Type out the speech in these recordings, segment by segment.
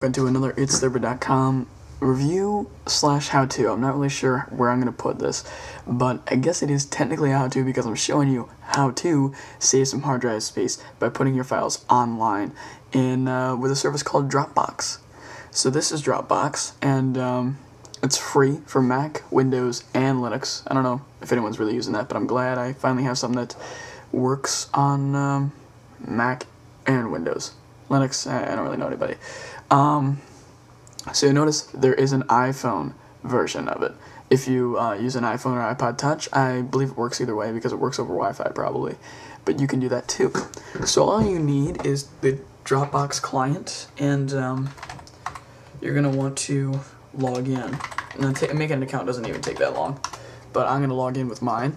into another itsserver.com review slash how-to. I'm not really sure where I'm going to put this, but I guess it is technically a how-to because I'm showing you how to save some hard drive space by putting your files online in with a service called DropBox. So this is DropBox, and it's free for Mac, Windows, and Linux. I don't know if anyone's really using that, but I'm glad I finally have something that works on Mac and Windows. Linux, I don't really know anybody. So you notice there is an iPhone version of it. If you use an iPhone or iPod Touch, I believe it works either way because it works over Wi-Fi probably. But you can do that too. So all you need is the DropBox client, and you're going to want to log in. And then making an account doesn't even take that long, but I'm going to log in with mine.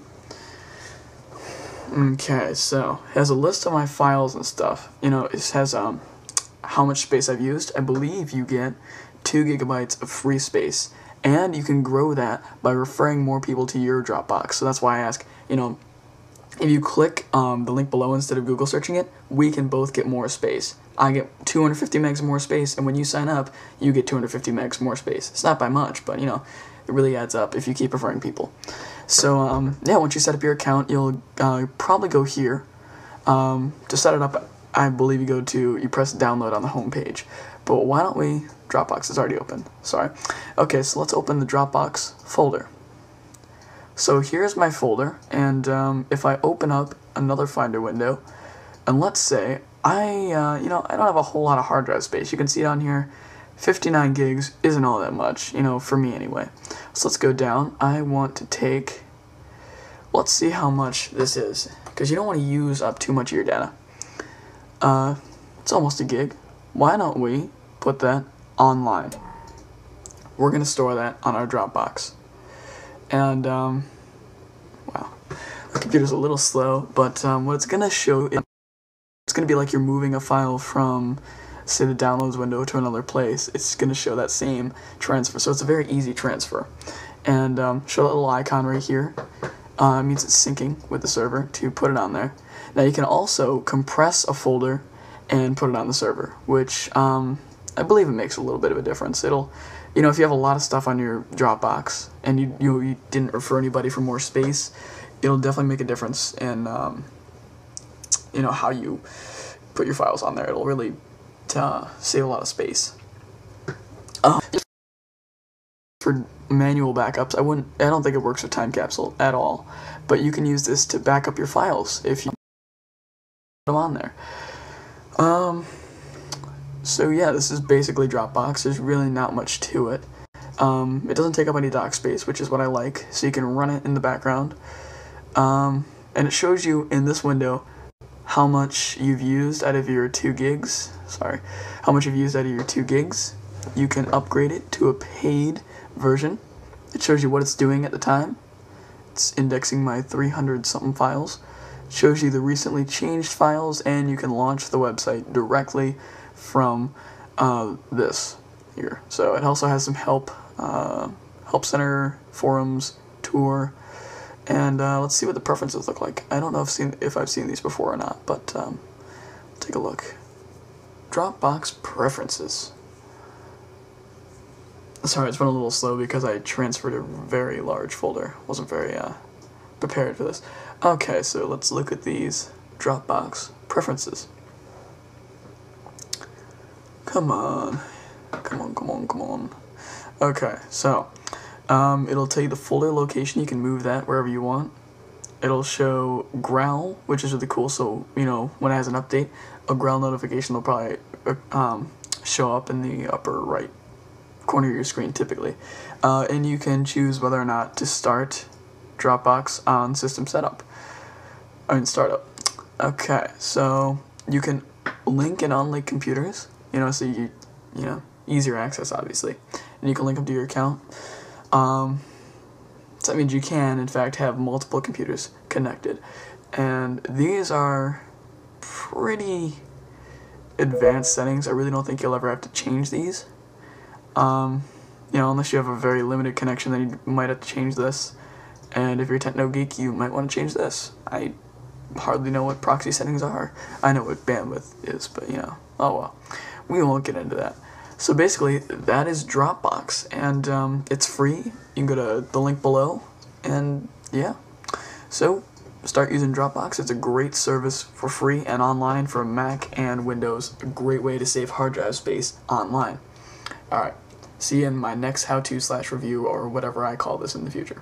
Okay, so it has a list of my files and stuff. You know, it has how much space I've used. I believe you get 2 gigabytes of free space, and you can grow that by referring more people to your Dropbox. So that's why I ask, you know, if you click the link below instead of Google searching it, we can both get more space. I get 250 megs more space, and when you sign up, you get 250 megs more space. It's not by much, but you know, it really adds up if you keep referring people. So yeah, once you set up your account, you'll probably go here. To set it up, I believe you press download on the home page. But why don't we, Dropbox is already open, sorry. Okay, so let's open the Dropbox folder. So here's my folder, and if I open up another Finder window, and let's say I don't have a whole lot of hard drive space. You can see down here, 59 gigs isn't all that much, you know, for me anyway. So let's go down. I want to take, let's see how much this is, because you don't want to use up too much of your data. It's almost a gig. Why don't we put that online? We're going to store that on our Dropbox. And, wow, the computer's a little slow, but what it's going to show, it's going to be like you're moving a file from, say, the downloads window to another place. It's going to show that same transfer, so it's a very easy transfer. And show that little icon right here. It means it's syncing with the server to put it on there. Now you can also compress a folder and put it on the server, which I believe it makes a little bit of a difference. It'll, you know, if you have a lot of stuff on your Dropbox and you didn't refer anybody for more space, it'll definitely make a difference in you know, how you put your files on there. It'll really save a lot of space. For manual backups, I don't think it works with Time Capsule at all, but you can use this to back up your files if you put them on there. So yeah, this is basically Dropbox. There's really not much to it. It doesn't take up any dock space, which is what I like, so you can run it in the background. And it shows you in this window how much you've used out of your 2 gigs. Sorry, how much you've used out of your 2 gigs. You can upgrade it to a paid version. It shows you what it's doing at the time. It's indexing my 300-something files. It shows you the recently changed files, and you can launch the website directly from this here. So it also has some help center, forums, tour, and let's see what the preferences look like. I don't know if I've seen these before or not, but take a look. Dropbox preferences. Sorry, it's been a little slow because I transferred a very large folder. Wasn't very prepared for this. Okay, so let's look at these Dropbox preferences. Come on. Okay, so it'll tell you the folder location. You can move that wherever you want. It'll show growl, which is really cool. So, you know, when it has an update, a growl notification will probably show up in the upper right corner of your screen typically. And you can choose whether or not to start Dropbox on system setup. Startup. Okay, so you can link and unlink computers, you know, so you know, easier access obviously, and you can link them to your account. So that means you can, in fact, have multiple computers connected, and these are pretty advanced settings. I really don't think you'll ever have to change these. You know, unless you have a very limited connection, then you might have to change this. And if you're a techno geek, you might want to change this. I hardly know what proxy settings are. I know what bandwidth is, but you know, oh well. We won't get into that. So basically, that is Dropbox, and it's free. You can go to the link below, and yeah. So start using Dropbox. It's a great service for free and online for Mac and Windows. A great way to save hard drive space online. Alright, see you in my next how-to/review or whatever I call this in the future.